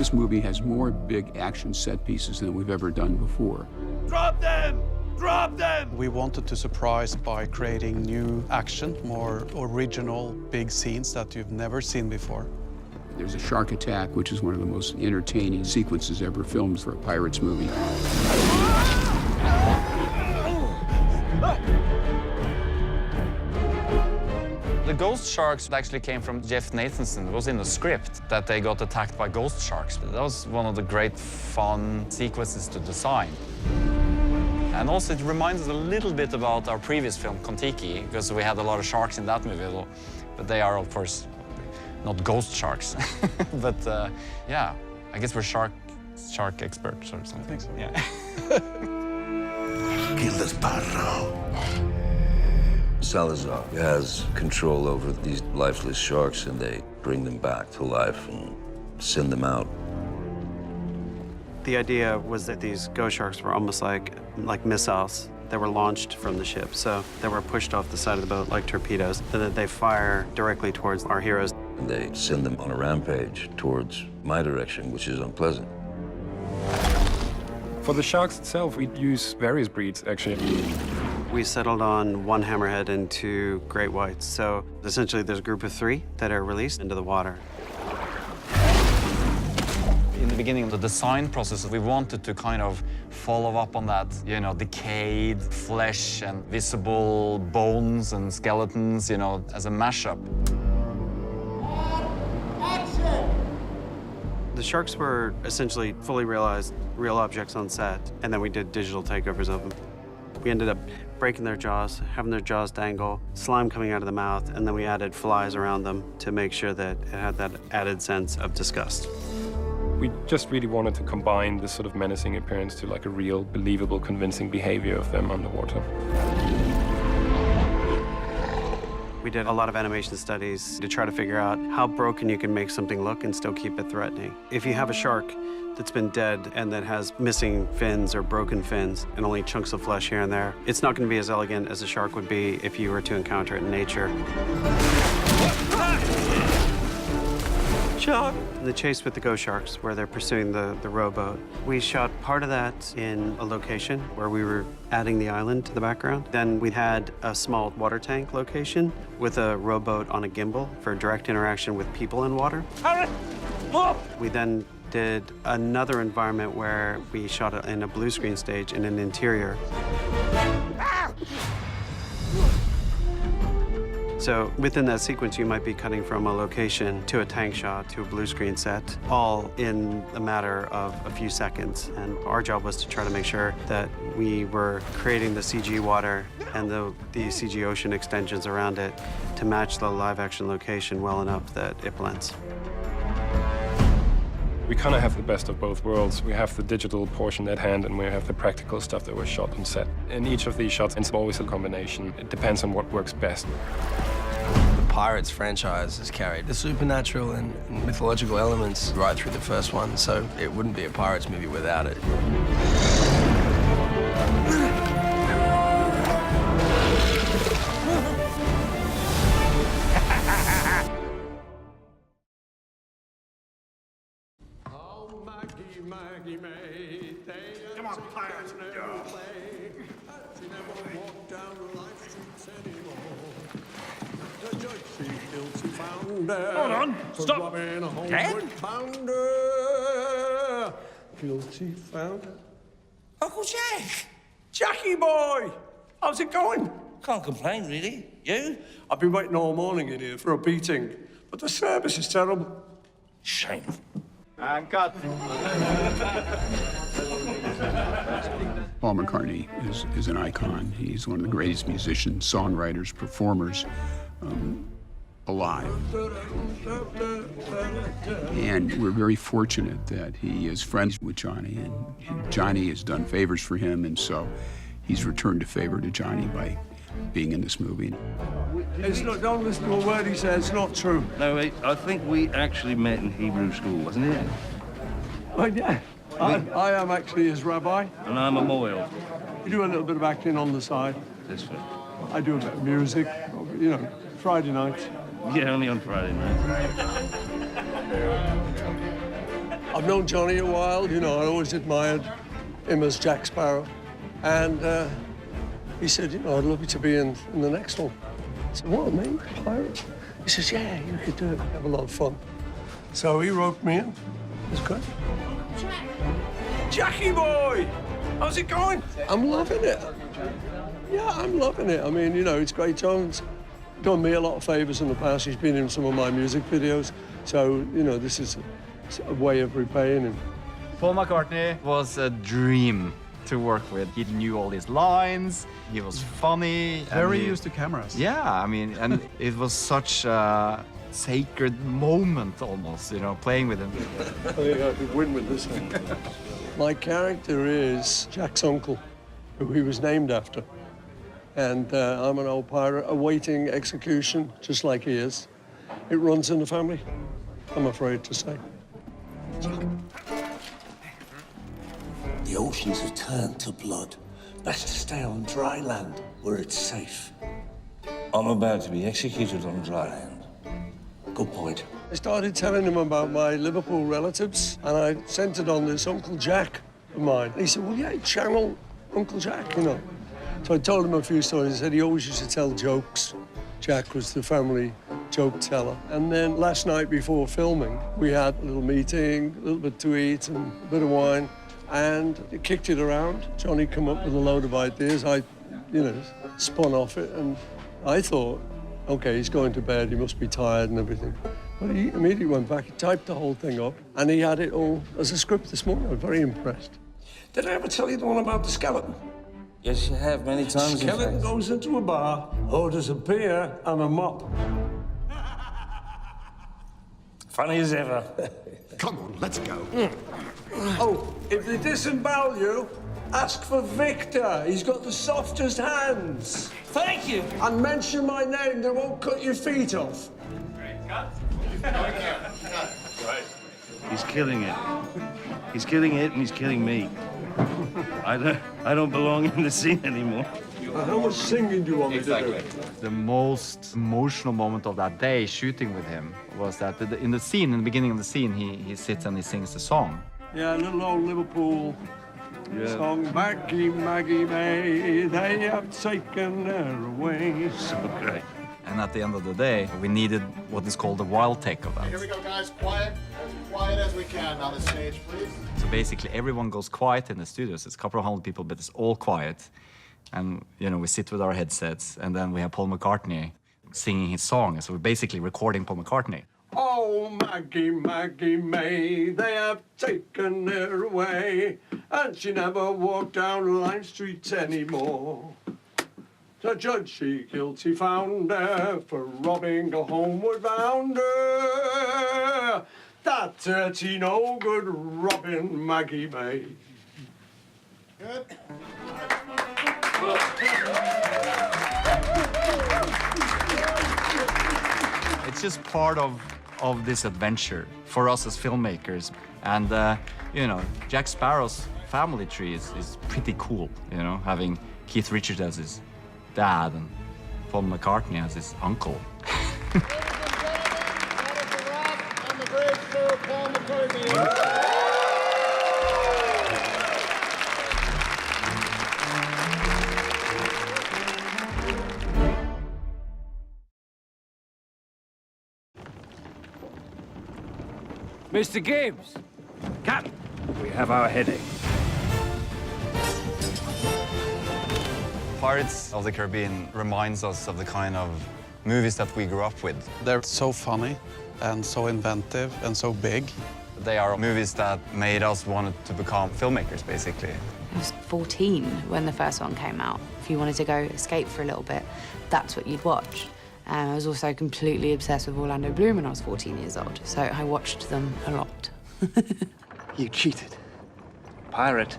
This movie has more big action set pieces than we've ever done before. Drop them! Drop them! We wanted to surprise by creating new action, more original big scenes that you've never seen before. There's a shark attack, which is one of the most entertaining sequences ever filmed for a Pirates movie. The ghost sharks actually came from Jeff Nathanson. It was in the script that they got attacked by ghost sharks. That was one of the great fun sequences to design. And also it reminds us a little bit about our previous film, Kon-Tiki, because we had a lot of sharks in that movie. But they are, of course, not ghost sharks. But yeah, I guess we're shark experts or something. I think so. Yeah. Kill the sparrow. Salazar has control over these lifeless sharks, and they bring them back to life and send them out. The idea was that these ghost sharks were almost like missiles that were launched from the ship. So they were pushed off the side of the boat like torpedoes, so that they fire directly towards our heroes. And they send them on a rampage towards my direction, which is unpleasant. For the sharks itself, we use various breeds, actually. We settled on one hammerhead and two great whites. So essentially, there's a group of 3 that are released into the water. In the beginning of the design process, we wanted to kind of follow up on that, you know, decayed flesh and visible bones and skeletons, you know, as a mashup. The sharks were essentially fully realized real objects on set, and then we did digital takeovers of them. We ended up breaking their jaws, having their jaws dangle, slime coming out of the mouth, and then we added flies around them to make sure that it had that added sense of disgust. We just really wanted to combine this sort of menacing appearance to like a real, believable, convincing behavior of them underwater. We did a lot of animation studies to try to figure out how broken you can make something look and still keep it threatening. If you have a shark that's been dead and that has missing fins or broken fins and only chunks of flesh here and there, it's not going to be as elegant as a shark would be if you were to encounter it in nature. Shark! The chase with the ghost sharks, where they're pursuing the rowboat. We shot part of that in a location where we were adding the island to the background. Then we had a small water tank location with a rowboat on a gimbal for direct interaction with people in water. We then did another environment where we shot it in a blue screen stage in an interior. So within that sequence, you might be cutting from a location to a tank shot to a blue screen set, all in a matter of a few seconds. And our job was to try to make sure that we were creating the CG water and the CG ocean extensions around it to match the live action location well enough that it blends. We kind of have the best of both worlds. We have the digital portion at hand, and we have the practical stuff that was shot on set. In each of these shots, it's always a combination. It depends on what works best. The Pirates franchise has carried the supernatural and mythological elements right through the first one, so it wouldn't be a Pirates movie without it. Come on, pirates, go! Hold on, stop! Dad? Guilty founder. Uncle Jack! Jackie boy! How's it going? Can't complain, really. You? I've been waiting all morning in here for a beating, but the service is terrible. Shame. And cut. Paul McCartney is an icon. He's one of the greatest musicians, songwriters, performers alive. And we're very fortunate that he is friends with Johnny, and Johnny has done favors for him, and so he's returned a favor to Johnny by being in this movie. It's not, don't listen to a word he says, it's not true. No, I think we actually met in Hebrew school, wasn't it? Oh, yeah. I am actually his rabbi. And I'm a Moyle. You do a little bit of acting on the side. This way. I do a bit of music, you know, Friday nights. Yeah, only on Friday night. I've known Johnny a while, you know, I always admired him as Jack Sparrow. And he said, you know, I'd love you to be in the next one. I said, what, me? Pirate? He says, yeah, you could do it, have a lot of fun. So he roped me in. It was great. Jackie boy! How's it going? I'm loving it. Yeah, I'm loving it. I mean, you know, it's great. John's done me a lot of favors in the past. He's been in some of my music videos. So, you know, this is a way of repaying him. Paul McCartney was a dream to work with. He knew all his lines, he was funny. Very used to cameras. Yeah, I mean, and it was such a sacred moment almost, you know, playing with him. I think I could win with this one. My character is Jack's uncle, who he was named after. And I'm an old pirate awaiting execution, just like he is. It runs in the family, I'm afraid to say. The oceans have turned to blood. Best to stay on dry land where it's safe. I'm about to be executed on dry land. Good point. I started telling him about my Liverpool relatives, and I centered on this Uncle Jack of mine. And he said, well, yeah, channel Uncle Jack, you know. So I told him a few stories. He said he always used to tell jokes. Jack was the family joke teller. And then last night before filming, we had a little meeting, a little bit to eat and a bit of wine, and it kicked it around. Johnny came up with a load of ideas. I, you know, spun off it, and I thought, okay, he's going to bed, he must be tired and everything. But he immediately went back, he typed the whole thing up, and he had it all as a script this morning. I was very impressed. Did I ever tell you the one about the skeleton? Yes, you have, many times. Skeleton goes into a bar, orders a beer and a mop. Funny as ever. Come on, let's go. Oh, if they disembowel you, ask for Victor. He's got the softest hands. Thank you. And mention my name, they won't cut your feet off. He's killing it. He's killing it and he's killing me. I don't belong in the scene anymore. How much singing do you want me to do? The most emotional moment of that day shooting with him was that in the beginning of the scene, he sits and he sings the song. Yeah, a little old Liverpool song. Maggie, Maggie May, they have taken her away. So great. And at the end of the day, we needed what is called the wild take of that. Here we go, guys. Quiet. As quiet as we can on the stage, please. So basically, everyone goes quiet in the studios. It's a couple of hundred people, but it's all quiet. And, you know, we sit with our headsets, and then we have Paul McCartney singing his song. So we're basically recording Paul McCartney. Oh, Maggie, Maggie May, they have taken her away, and she never walked down Line Street anymore. The judge she guilty found her for robbing a homeward bounder. That dirty, no good Robin Maggie May. Good. It's just part of this adventure for us as filmmakers. And, you know, Jack Sparrow's family tree is pretty cool, you know, having Keith Richards as his dad and Paul McCartney as his uncle. Mr. Gibbs! Captain, we have our headache. Pirates of the Caribbean reminds us of the kind of movies that we grew up with. They're so funny and so inventive and so big. They are movies that made us want to become filmmakers, basically. I was 14 when the first one came out. If you wanted to go escape for a little bit, that's what you'd watch. I was also completely obsessed with Orlando Bloom when I was 14 years old, so I watched them a lot. You cheated. Pirate.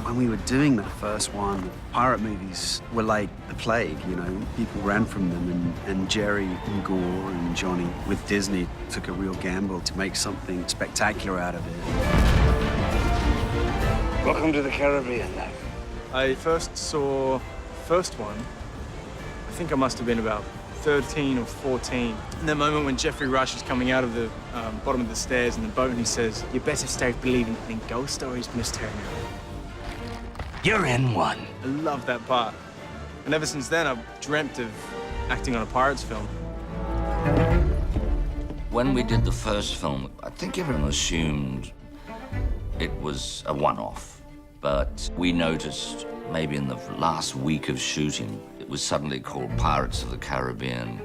When we were doing that first one, pirate movies were like the plague, you know. People ran from them, and Jerry and Gore and Johnny with Disney took a real gamble to make something spectacular out of it. Welcome to the Caribbean. I first saw the first one, I think I must have been about 13 or 14. And the moment when Geoffrey Rush is coming out of the bottom of the stairs in the boat and he says, "You better start believing in ghost stories, Miss Turner." You're in one. I love that part. And ever since then, I've dreamt of acting on a Pirates film. When we did the first film, I think everyone assumed it was a one-off. But we noticed maybe in the last week of shooting, it was suddenly called Pirates of the Caribbean,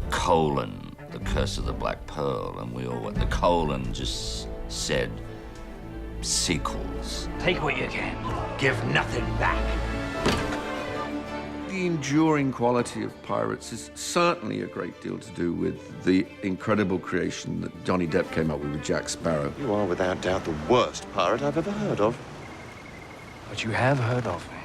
The Curse of the Black Pearl, and we all, the colon just said sequels. Take what you can. Give nothing back. The enduring quality of Pirates is certainly a great deal to do with the incredible creation that Johnny Depp came up with Jack Sparrow. You are without doubt the worst pirate I've ever heard of. But you have heard of me.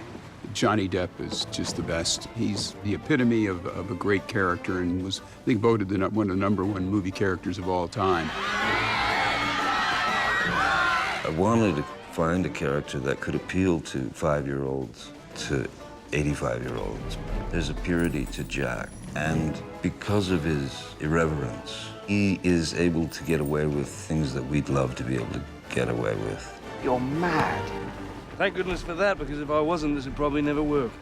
Johnny Depp is just the best. He's the epitome of a great character and was, I think, voted one of the #1 movie characters of all time. I wanted to find a character that could appeal to 5-year-olds, to 85-year-olds. There's a purity to Jack, and because of his irreverence, he is able to get away with things that we'd love to be able to get away with. You're mad. Thank goodness for that, because if I wasn't, this would probably never work.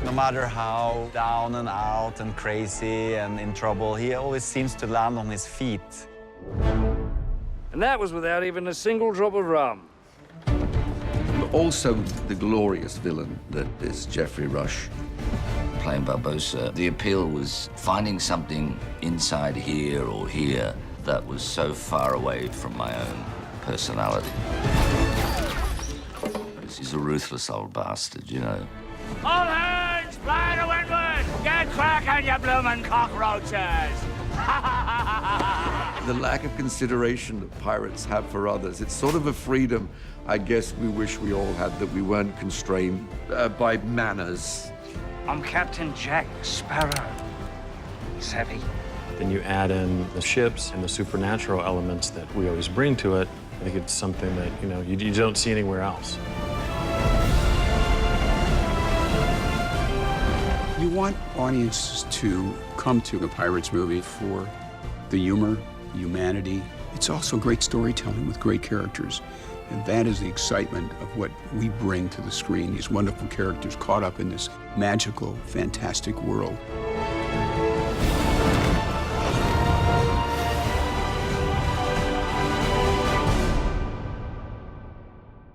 No matter how down and out and crazy and in trouble, he always seems to land on his feet. And that was without even a single drop of rum. But also the glorious villain that is Geoffrey Rush. Playing Barbossa, the appeal was finding something inside here or here that was so far away from my own personality. He's a ruthless old bastard, you know. All hands, fly to windward! Get cracking, you bloomin' cockroaches! The lack of consideration that pirates have for others, it's sort of a freedom I guess we wish we all had, that we weren't constrained by manners. I'm Captain Jack Sparrow. Savvy. Then you add in the ships and the supernatural elements that we always bring to it. I think it's something that, you don't see anywhere else. You want audiences to come to a Pirates movie for the humor, humanity. It's also great storytelling with great characters. And that is the excitement of what we bring to the screen, these wonderful characters caught up in this magical, fantastic world.